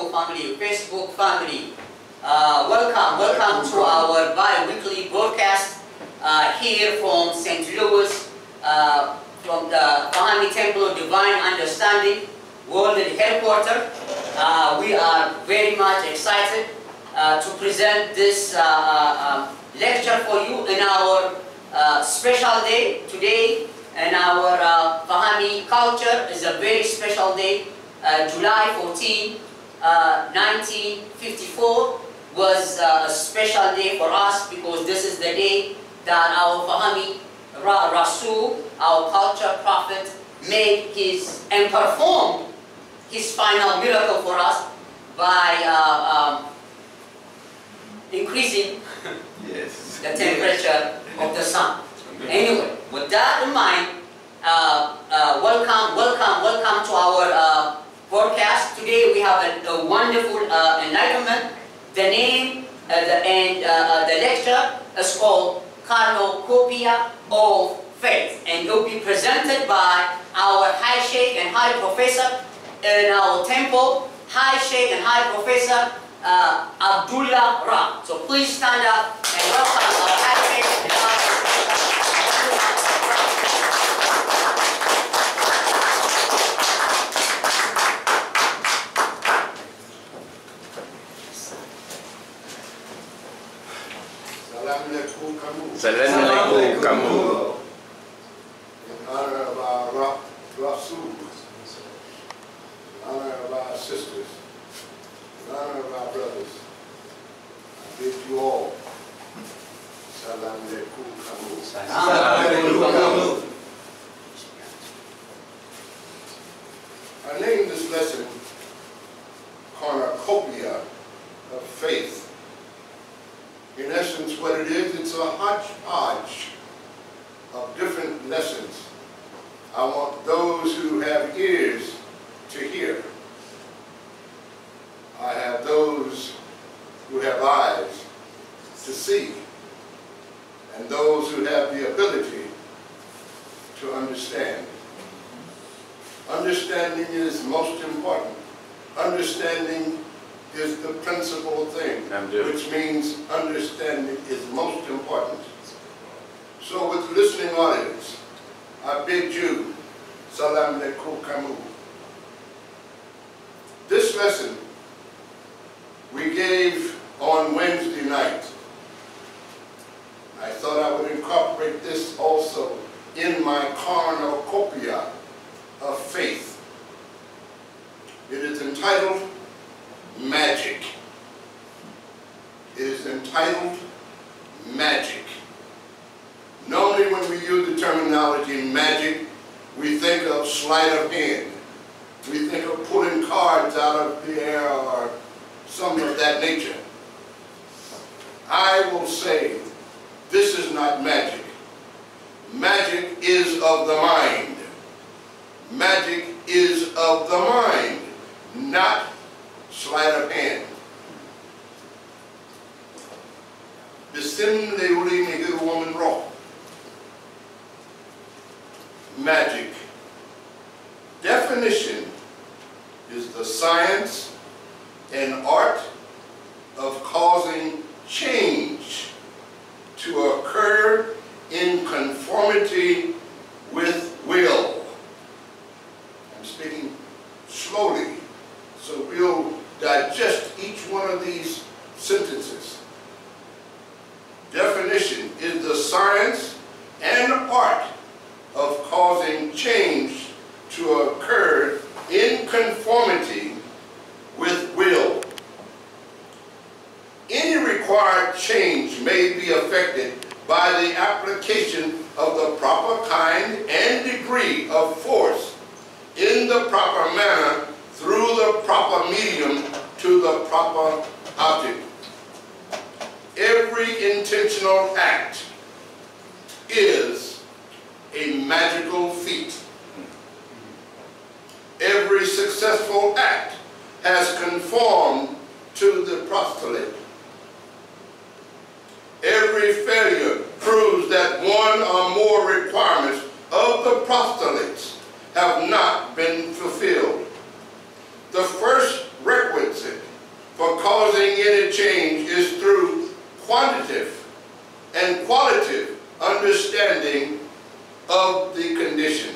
family, Facebook family. Welcome to our bi-weekly broadcast here from St. Louis, from the Bahami Temple of Divine Understanding, World Headquarters. We are very much excited to present this lecture for you in our special day today. And our Bahami culture is a very special day. July 14, 1954 was a special day for us because this is the day that our Bahami Rasul, our culture prophet, made his and performed his final miracle for us by increasing the temperature of the sun. Anyway, with that in mind, welcome to our broadcast. Today we have a wonderful enlightenment. The name the lecture is called Cornucopia of Faiths, and it will be presented by our High Sheikh and High Professor in our temple, High Sheikh and High Professor Abdullah Ra. So please stand up and welcome our High Sheikh and High Assalamualaikum kamu. In honor of our Rasul, in honor of our sisters, in honor of our brothers, I bid you all Assalamualaikum kamu. I named this lesson Cornucopia of Faith. In essence, what it is, it's a hodgepodge of different lessons. I want those who have ears to hear. I have those who have eyes to see, and those who have the ability to understand. Understanding is most important. Understanding is the principal thing, which means understanding is most important. So with the listening audience, I bid you Salam Alaikum Kamu. This lesson we gave on Wednesday night. I thought I would incorporate this also in my Cornucopia of Faith. It is entitled Magic. It is entitled Magic. Normally when we use the terminology magic, we think of sleight of hand. We think of pulling cards out of the air or something of that nature. I will say this is not magic. Magic is of the mind. Magic is of the mind, not sleight of hand. Bisim leuli nigger woman raw. Magic. Definition is the science and art of causing change to occur in conformity with will. I'm speaking slowly, so we'll digest each one of these sentences. Definition is the science and art of causing change to occur in conformity with will. Any required change may be affected by the application of the proper kind and degree of force in the proper manner through the proper medium to the proper object. Every intentional act is a magical feat. Every successful act has conformed to the postulate. Every failure proves that one or more requirements of the postulates have not been fulfilled. The first requisite for causing any change is through quantitative and qualitative understanding of the condition.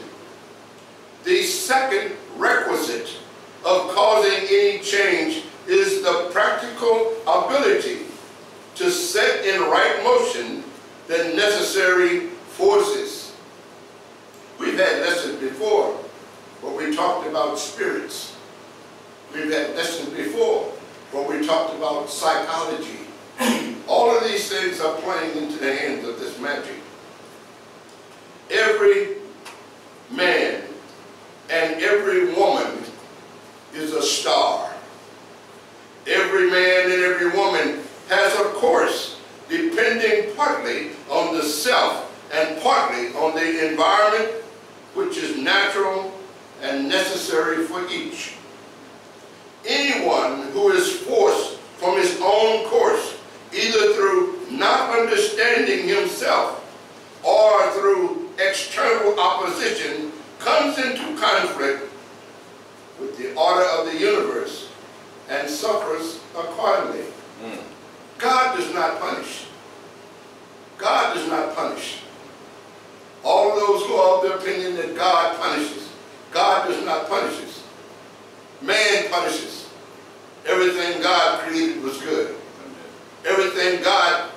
The second requisite of causing any change is the practical ability to set in right motion the necessary forces. We've had lessons before where we talked about spirits. We've had lessons before where we talked about psychology. All of these things are playing into the hands of this magic. Every man and every woman is a star. Every man and every woman has a course depending partly on the self and partly on the environment, which is natural and necessary for each. Anyone who is forced from his own course, either through not understanding himself or through external opposition, comes into conflict with the order of the universe and suffers accordingly. God does not punish. God does not punish. All of those who are of the opinion that God punishes, God does not punish us. Man punishes. Everything God created was good. Everything God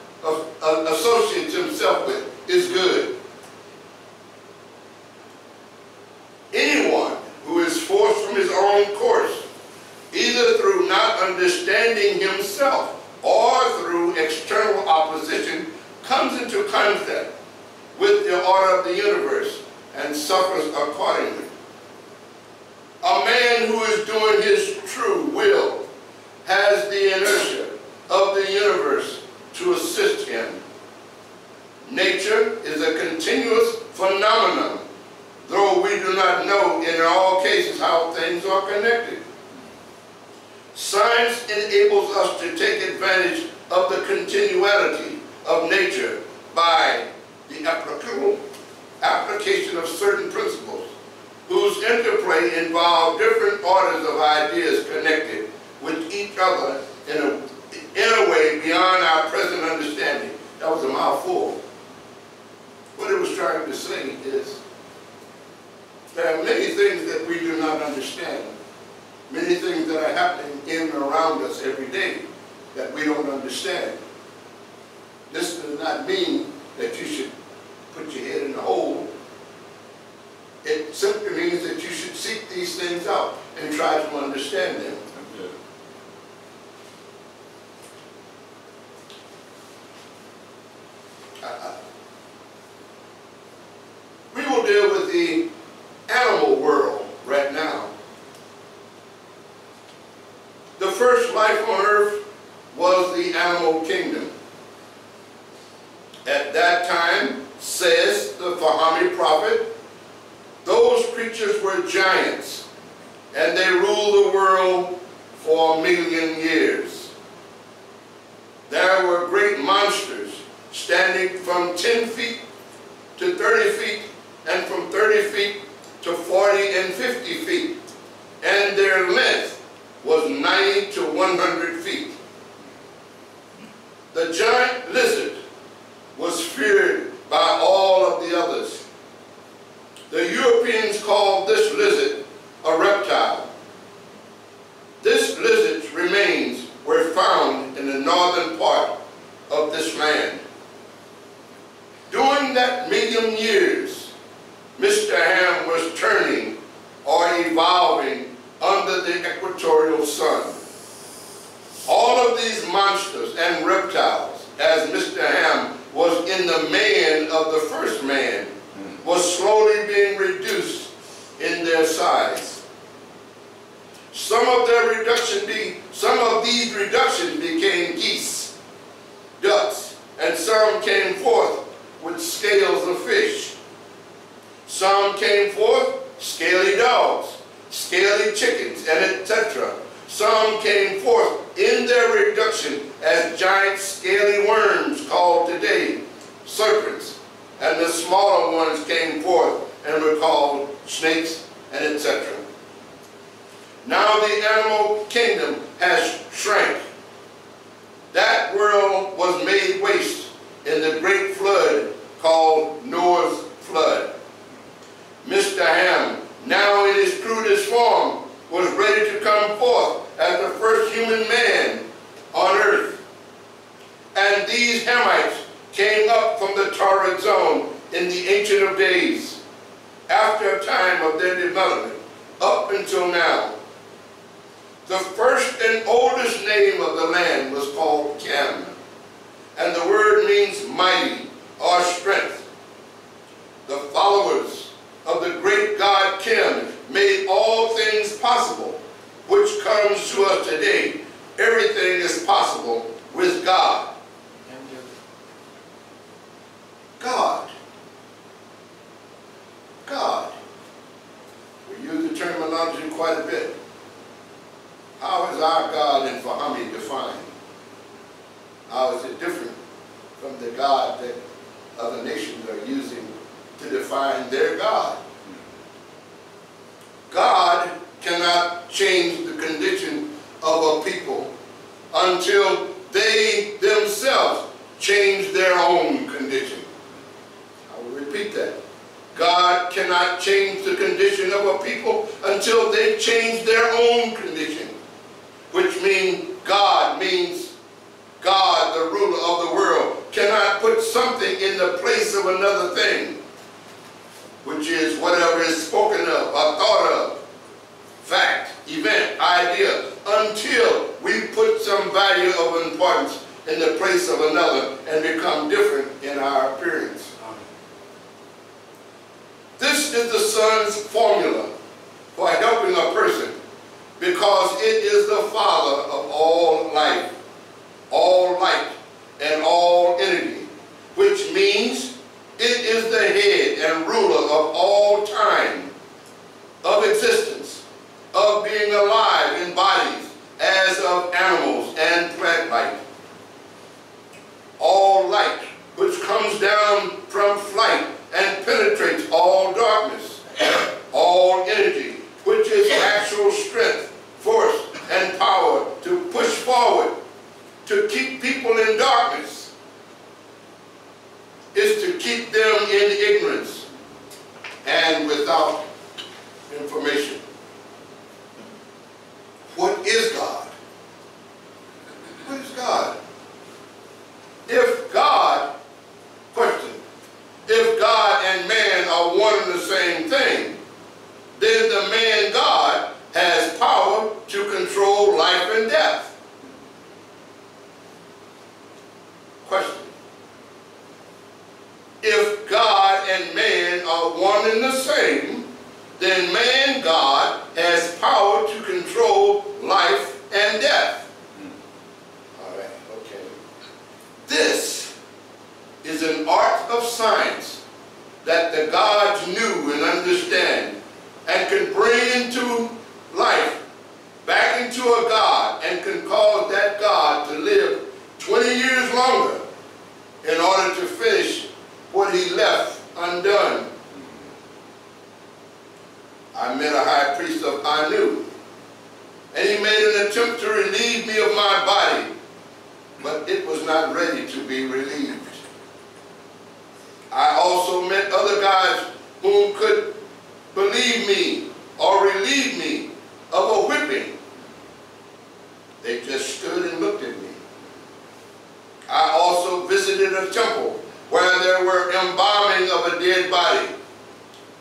associates himself with is good. Anyone who is forced from his own course, either through not understanding himself or through external opposition, comes into conflict with the order of the universe and suffers accordingly. A man who is doing his true will has the inertia of the universe to assist him. Nature is a continuous phenomenon, though we do not know in all cases how things are connected. Science enables us to take advantage of the continuity of nature by the application of certain principles whose interplay involve different orders of ideas connected with each other in a way beyond our present understanding. That was a mouthful. What it was trying to say is there are many things that we do not understand, many things that are happening in and around us every day that we don't understand. This does not mean that you should put your head in the hole. It simply means that you should seek these things out and try to understand them. We will deal with the animal world right now. The first life on earth was the animal kingdom. At that time, says the Fahami prophet, those creatures were giants, and they ruled the world for 1,000,000 years. There were great monsters standing from 10 feet to 30 feet, and from 30 feet to 40 and 50 feet, and their length was 90 to 100 feet. The giant lizard was feared by all of the others. The Europeans called this lizard a reptile. This lizard's remains were found in the northern part of this land. During that 1,000,000 years, Mr. Ham was turning or evolving under the equatorial sun. All of these monsters and reptiles, as Mr. Ham was in the man of the first man, was slowly being reduced in their size. Some of these reductions became geese, ducks, and some came forth with scales of fish. Some came forth scaly dogs, scaly chickens, and etc. Some came forth in their reduction as giant scaly worms called today serpents, and the smaller ones came forth and were called snakes, and etc. Now the animal kingdom has shrank. That world was made waste in the great flood called Noah's flood. Mr. Ham, now in his crudest form, was ready to come forth as the first human man on earth. And these Hamites came up from the torrid zone in the Ancient of Days, after a time of their development, up until now. The first and oldest name of the land was called Cam, and the word means mighty or strength. The followers of the great God Kim made all things possible, which comes to us today. Everything is possible with God. God. God. We use the terminology quite a bit. How is our God in Fahami defined? How is it different from the God that other nations are using to define their God? God cannot change the condition of a people until they themselves change their own condition. I will repeat that. God cannot change the condition of a people until they change their own condition, which means God, the ruler of the world, cannot put something in the place of another thing, which is whatever is spoken of or thought of, fact, event, idea, until we put some value of importance in the place of another and become different in our appearance. This is the Son's formula for helping a person, because it is the Father of all life, all light, and all entity, which means it is the head and ruler of all time, of existence, of being alive in bodies, as of animals and plant life. All light, which comes down from flight and penetrates all darkness, all energy, which is actual strength, force, and power to push forward, to keep people in darkness, is to keep them in ignorance and without information. What is God? What is God? If God, question, if God and man are one and the same thing, then the man God has power to control life and death. Question. If God and man are one and the same, then man God has power to control life and death. All right, okay. This is an art of science that the gods knew and understand and can bring into life, back into a God, and can cause that God to live 20 years longer in order to finish what he left undone. I met a high priest of Anu, and he made an attempt to relieve me of my body, but it was not ready to be relieved. I also met other guys whom could believe me or relieve me of a whipping. They just stood and looked at me. I also visited a temple where there were embalming of a dead body.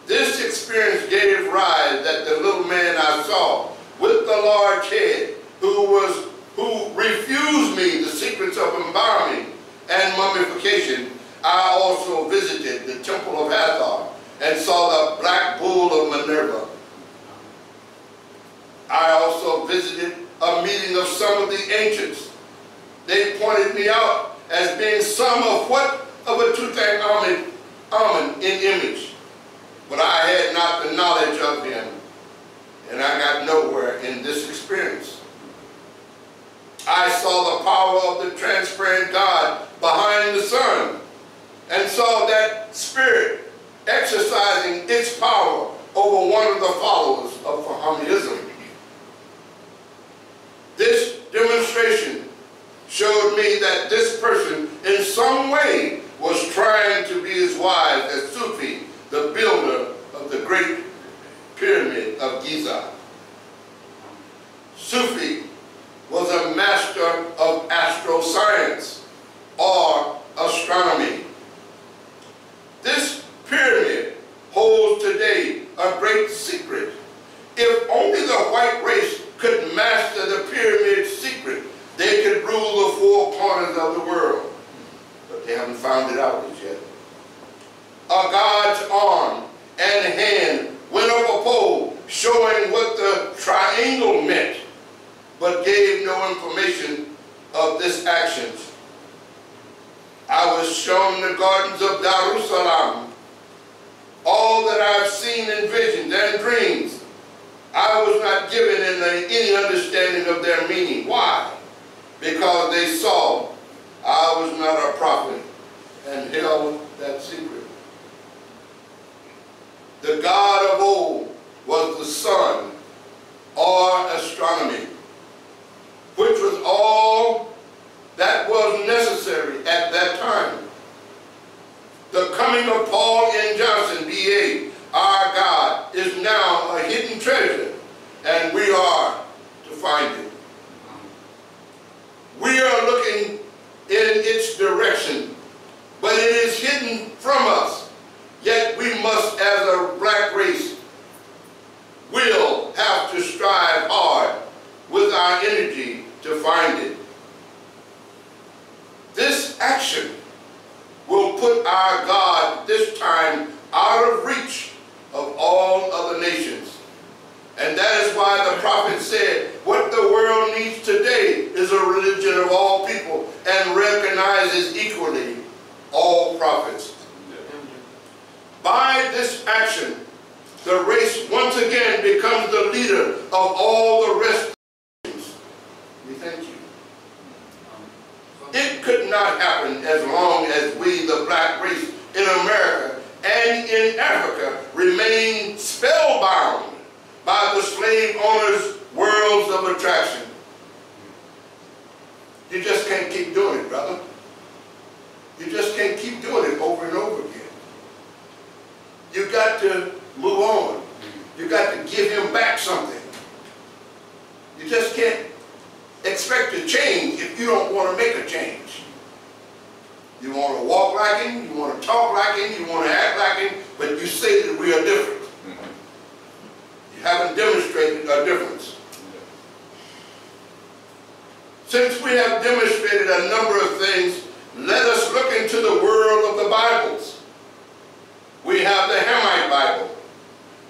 This experience gave rise that the little man I saw with the large head, who refused me the secrets of embalming and mummification. I also visited the temple of Hathor and saw the black bull of Minerva. I also visited a meeting of some of the ancients. They pointed me out as being some of a Tutankhamun in image, but I had not the knowledge of him, and I got nowhere in this experience. I saw the power of the transparent God behind the sun, and saw that spirit exercising its power over one of the followers of Bahamaism. to me that this person in some way was trying to be as wise as Sufi, the builder of the great pyramid of Giza. Sufi was a master of astroscience or astronomy. This pyramid holds today a great secret. If only the white race could master the pyramid secret, they could rule the four corners of the world. But they haven't found it out as yet. A God's arm and hand went up a pole showing what the triangle meant, but gave no information of this actions. I was shown the gardens of Darussalam, all that I've seen in visions and dreams. I was not given any understanding of their meaning. Why? Because they saw I was not a prophet and held that secret. The God of old was the sun or astronomy, which was all that was necessary at that time. The coming of Paul N. Johnson, B.A., our God, is now a hidden treasure, and we are to find it. We are looking in its direction, but it is hidden from us. Yet we must, as a black race, will have to strive hard with our energy to find it. This action will put our God this time out of reach of all other nations. And that is why the prophet said, what the world needs today is a religion of all people and recognizes equally all prophets. By this action, the race once again becomes the leader of all the rest of the nations. We thank you. It could not happen as long as we, the black race in America and in Africa, remain spellbound by the slave owners' worlds of attraction. You just can't keep doing it, brother. You just can't keep doing it over and over again. You got to move on. You got to give him back something. You just can't expect to change if you don't want to make a change. You want to walk like him, you want to talk like him, you want to act like him, but you say that we are different. You haven't demonstrated a difference. Since we have demonstrated a number of things, let us look into the world of the Bibles. We have the Hamite Bible.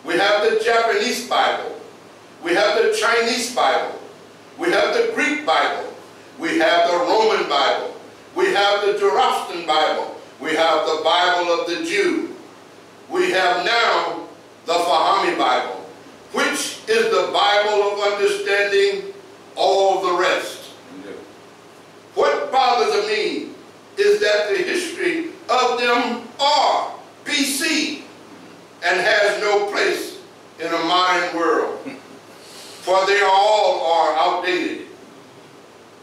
We have the Japanese Bible. We have the Chinese Bible. We have the Greek Bible. We have the Roman Bible. We have the Zoroastrian Bible. We have the Bible of the Jew. We have now the Fahami Bible, which is the Bible of understanding all the rest. What bothers me is that the history of them are BC and has no place in a modern world, for they all are outdated.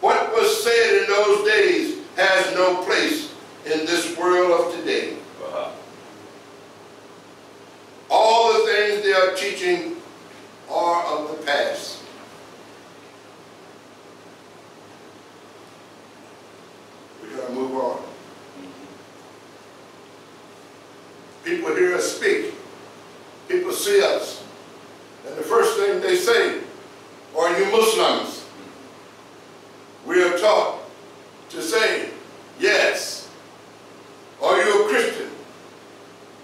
What was said in those days has no place in this world of today. All the things they are teaching are of the past. We got to move on. People hear us speak. People see us. And the first thing they say, are you Muslims? We are taught to say, yes. Are you a Christian?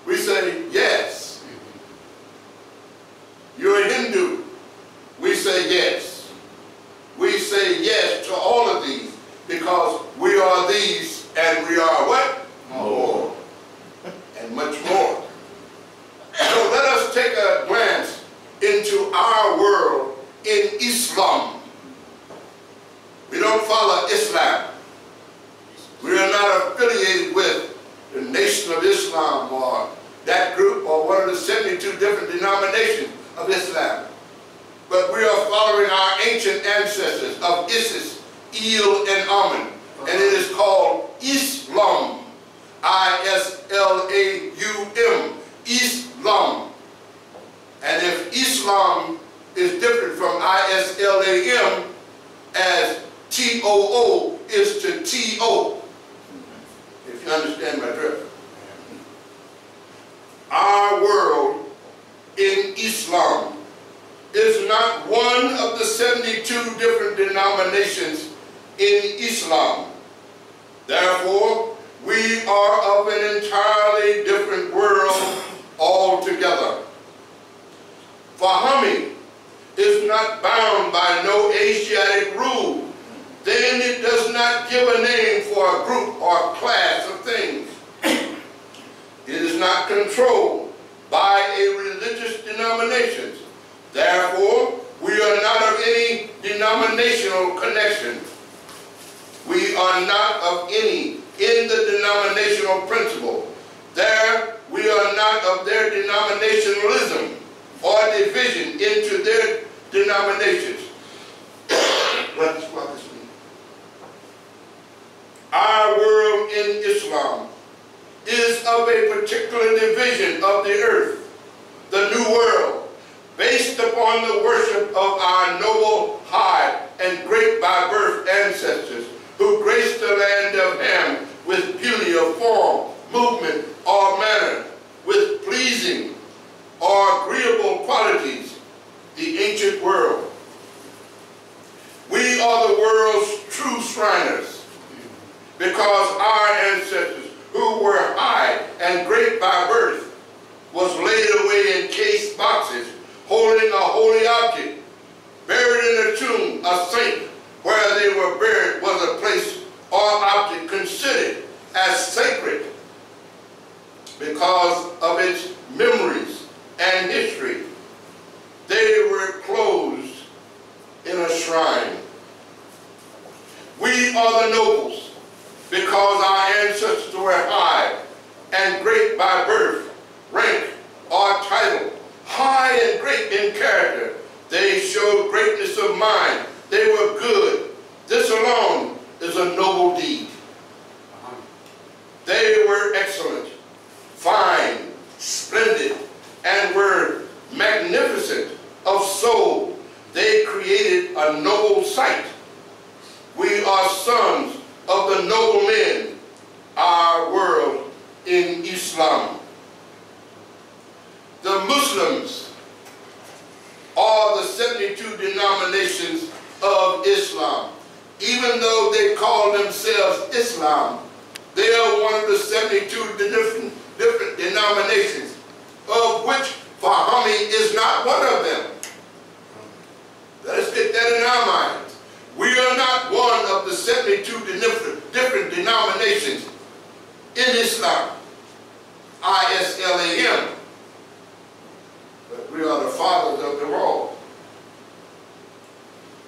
We say, yes. You're a Hindu? We say, yes. We say yes to all of these because we are these and we are what? More. And much more. So let us take a glance into our world in Islam. We don't follow Islam. We are not affiliated with the Nation of Islam or that group or one of the 72 different denominations of Islam. But we are following our ancient ancestors of Isis, El, and Amun, and it is called Islam. I-S-L-A-U-M. Islam. And if Islam is different from I-S-L-A-M, as T-O-O is to T-O. If you understand my drift. Our world in Islam is not one of the 72 different denominations in Islam. Therefore, we are of an entirely different world altogether. Fahami is not bound by no Asiatic rule. Then it does not give a name for a group or class of things. It is not controlled by a religious denomination. Therefore, we are not of any denominational connection. We are not of any in the denominational principle. There, we are not of their denominationalism or division into their denominations. What does this mean? Our world in Islam is of a particular division of the earth, the New World, based upon the worship of our noble, high, and great by birth ancestors who graced the land of Ham with beauty of form, movement, or manner, with pleasing or agreeable qualities, the ancient world. We are the world's true Shriners, because our ancestors, who were high and great by birth, was laid away in case boxes, holding a holy object, buried in a tomb, a saint, where they were buried was a place or object considered as sacred because of its memories and history. They were closed in a shrine. We are the nobles because our ancestors were high and great by birth, rank, or title, high and great in character. They showed greatness of mind. They were good. This alone is a noble deed. They were excellent, fine, splendid, and were magnificent of soul. They created a noble sight. We are sons of the noble men, our world in Islam. The Muslims are the 72 denominations of Islam. Even though they call themselves Islam, they are one of the 72 different denominations, of which Fahami is not one of them. Let us get that in our minds. We are not one of the 72 different denominations in Islam, I-S-L-A-M. But we are the fathers of them all.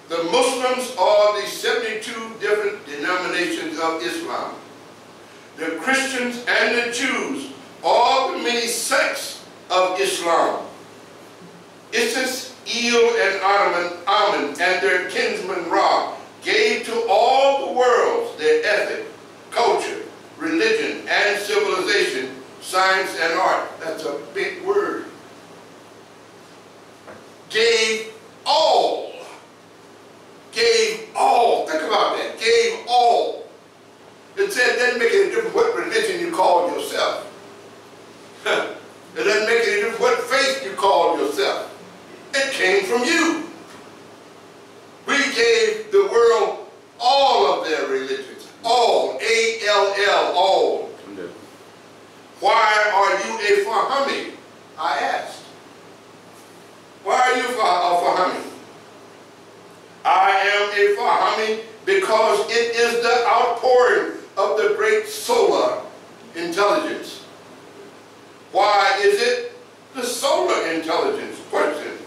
The Muslims are the 72 different denominations of Islam. The Christians and the Jews are the many sects of Islam. Isis, El, and Amen, and their kinsman Ra gave to all the worlds their ethic, culture, religion, and civilization, science, and art. That's a big word. Gave all. Gave all. Think about that. Gave all. It said it doesn't make any difference what religion you call yourself. It doesn't make any difference what faith you call yourself. It came from you. We gave the world all of their religions. All. A-L-L. All. Why are you a Fahami? I asked. Why are you a Fahami? I am a Fahami because it is the outpouring of the great solar intelligence. Why is it the solar intelligence? Question.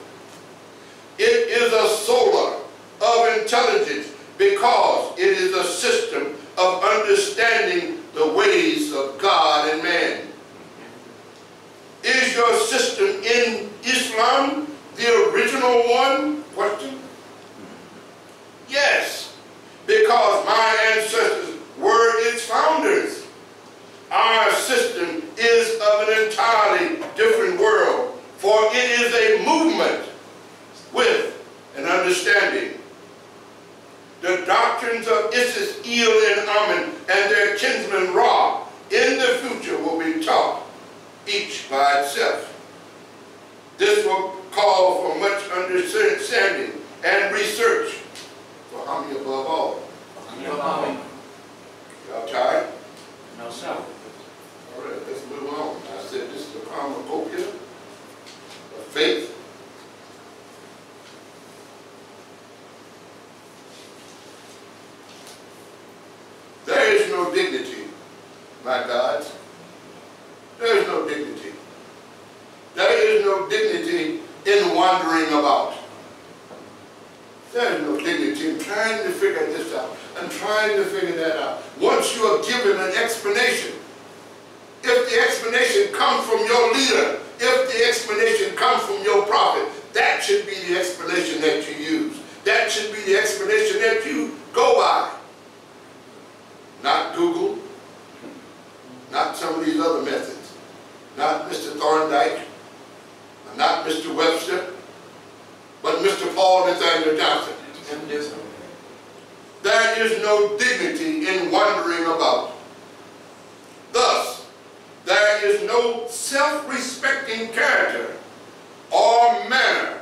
It is a solar of intelligence because it is a system of understanding the ways of God and man. Is your system in Islam the original one? Question. Yes, because my ancestors it is a movement with an understanding. The doctrines of Isis, El, and Amen, and their kinsman Ra in the future will be taught, each by itself. This will call for much understanding and research. For how many above all? Y'all tired? No, sir. All right, let's move on. I said this is the Cornucopia of Faith. There is no dignity, my God. There is no dignity. There is no dignity in wandering about. There is no dignity in trying to figure this out and trying to figure that out. Once you are given an explanation, if the explanation comes from your leader, if the explanation comes from your prophet, that should be the explanation that you use. That should be the explanation that you go by. Not Google, not some of these other methods, not Mr. Thorndike, not Mr. Webster, but Mr. Paul Nathaniel Johnson. There is no dignity in wandering about. Thus, there is no self-respecting character or manner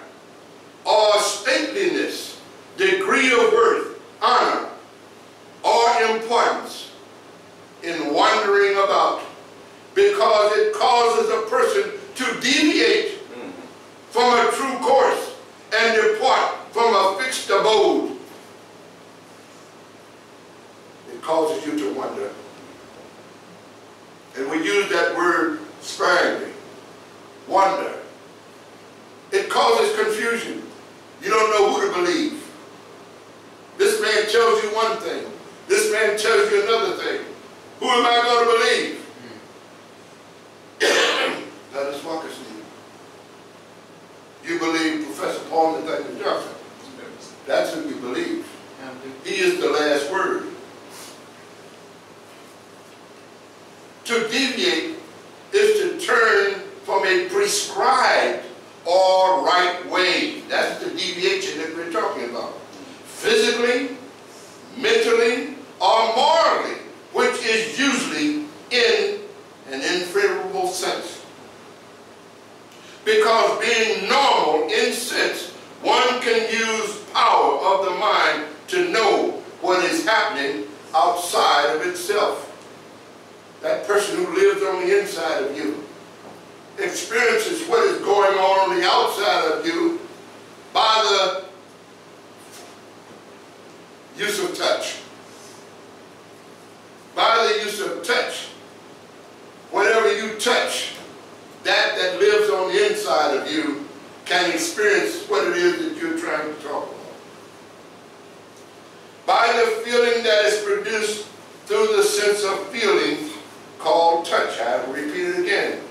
or stateliness, degree of worth, honor, or importance in wandering about, because it causes a person to deviate from a true course and depart from a fixed abode. It causes you to wonder. And we use that word sparingly. Wonder. It causes confusion. You don't know who to believe. This man tells you one thing. This man tells you another thing. Who am I going to believe? Let us walk us in. You believe Professor Paul Nathaniel Johnson. That's who you believe. He is the last word. To deviate is to turn from a prescribed or right way. That's the deviation that we're talking about. Physically, mentally, or morally, which is usually in an unfavorable sense. Because being normal in sense, one can use power of the mind to know what is happening outside of itself. That person who lives on the inside of you experiences what is going on the outside of you by the use of touch. By the use of touch, whatever you touch, that lives on the inside of you can experience what it is that you're trying to talk about. By the feeling that is produced through the sense of feeling called touch. I will repeat it again.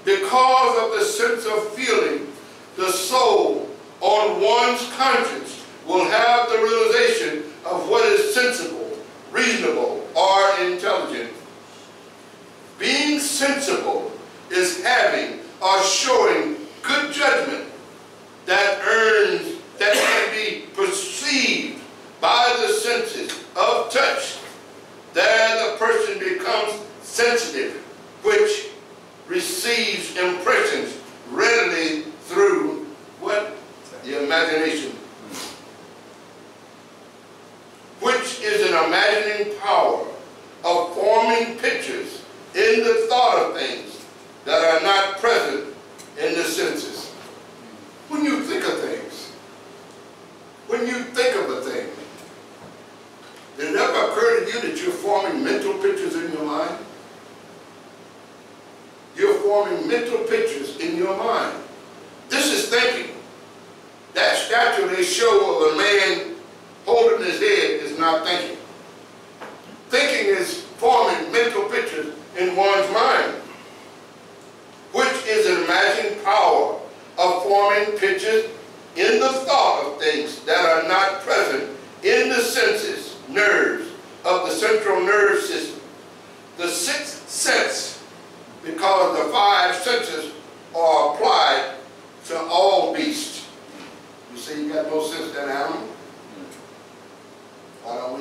Because of the sense of feeling, the soul on one's conscience will have the realization of what is sensible, reasonable, or intelligent. Being sensible is having or showing good judgment that can be perceived by the senses of touch. There the person becomes sensitive, which receives impressions readily through what? The imagination. Which is an imagining power of forming pictures in the thought of things that are not present in the senses. When you think of things, when you think of a thing, did it ever occur to you that you're forming mental pictures in your mind? You're forming mental pictures in your mind. This is thinking. That statue they show of a man holding his head is not thinking. Thinking is forming mental pictures in one's mind, which is an imagining power of forming pictures in the thought of things that are not present in the senses, nerves of the central nerve system. The sixth sense, because the five senses are applied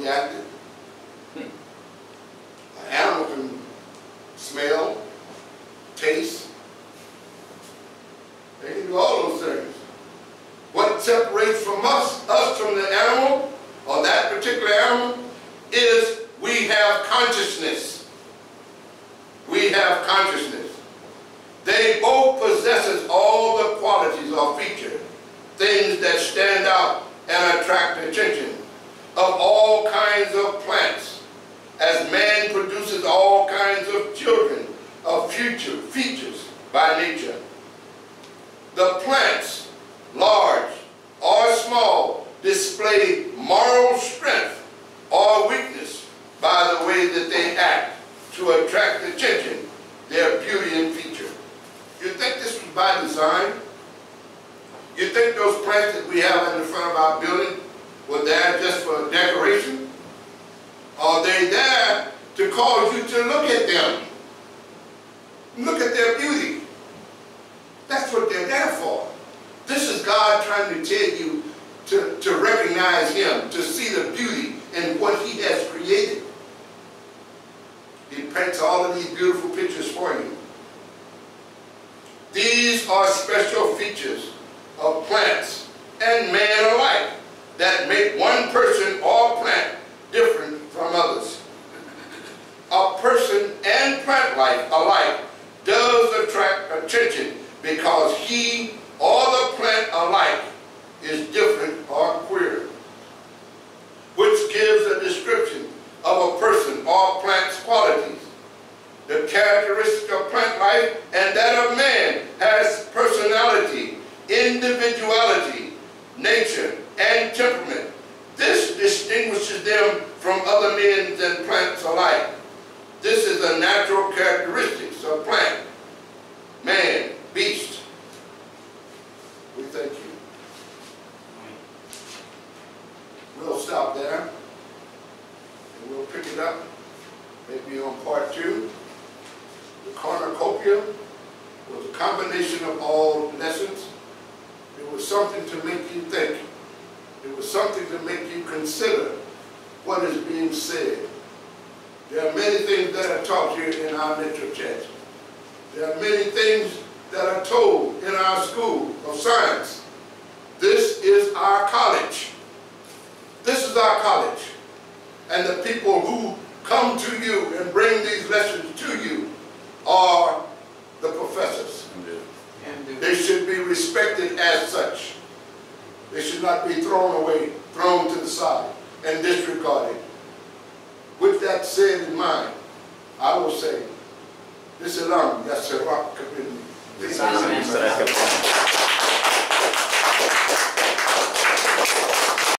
reacted. An animal can smell, taste. They can do all those things. What separates from us from the animal, or that particular animal, is we have consciousness. We have consciousness. They both possess all the qualities or features, things that stand out and attract attention of all kinds of plants, as man produces all kinds of children of future features by nature. The plants, large or small, display moral strength or weakness by the way that they act to attract attention, their beauty and feature. You think this was by design? You think those plants that we have in the front of our building were there just for decoration? Are they there to cause you to look at them? Look at their beauty. That's what they're there for. This is God trying to tell you to recognize Him, to see the beauty in what He has created. He paints all of these beautiful pictures for you. These are special features of plants and man alike that make one person or plant different from others. A person and plant life alike does attract attention because he or the plant alike is different or queer, which gives a description of a person or plant's qualities. The characteristic of plant life and that of man has personality, individuality, nature, and temperament. This distinguishes them from other men and plants alike. This is a natural characteristic of plant, man, beast. We thank you. We'll stop there, and we'll pick it up maybe on part 2. The Cornucopia was a combination of all lessons. It was something to make you think. It was something to make you consider what is being said. There are many things that are taught here in our metro church. There are many things that are told in our school of science. This is our college. This is our college. And the people who come to you and bring these lessons to you are the professors. They should be respected as such. They should not be thrown away, thrown to the side, and disregarded. With that said in mind, I will say, this is Yasserak Kabini.